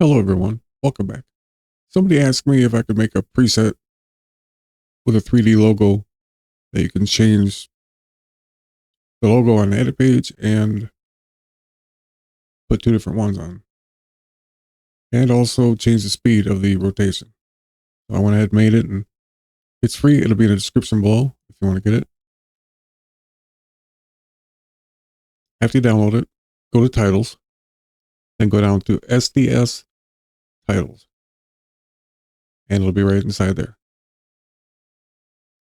Hello, everyone. Welcome back. Somebody asked me if I could make a preset with a 3D logo that you can change the logo on the edit page and put two different ones on, and also change the speed of the rotation. So I went ahead and made it, and it's free. It'll be in the description below if you want to get it. After you download it, go to titles, then go down to SDS titles, and it'll be right inside there,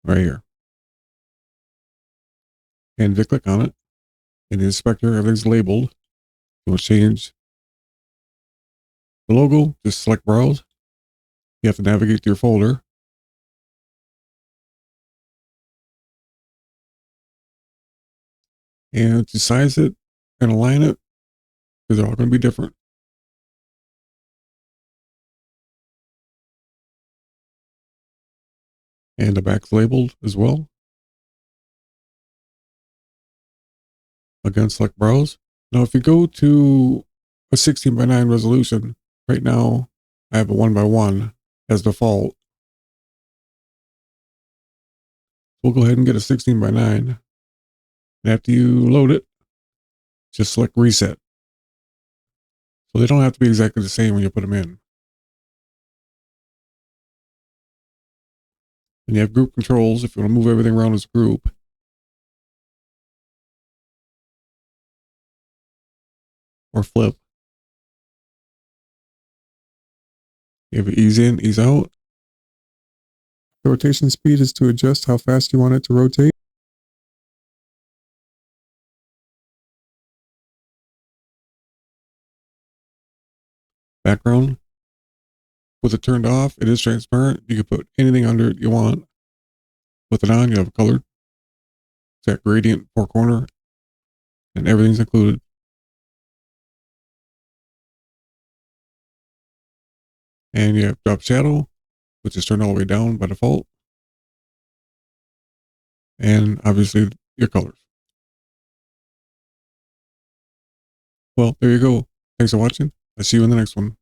right here. And if you click on it, in the inspector, everything's labeled. You want to change the logo, just select browse. You have to navigate to your folder. And to size it and align it, because they're all going to be different. And the back's labeled as well. Again, select browse. Now, if you go to a 16:9 resolution, right now I have a 1:1 as default. We'll go ahead and get a 16:9. And after you load it, just select reset. So they don't have to be exactly the same when you put them in. And you have group controls if you want to move everything around as a group. Or flip. You have ease in, ease out. The rotation speed is to adjust how fast you want it to rotate. Background. With it turned off, it is transparent. You can put anything under it you want. With it on, you have a color. It's that gradient four corner, and everything's included. And you have drop shadow, which is turned all the way down by default. And obviously your colors. Well, there you go. Thanks for watching. I'll see you in the next one.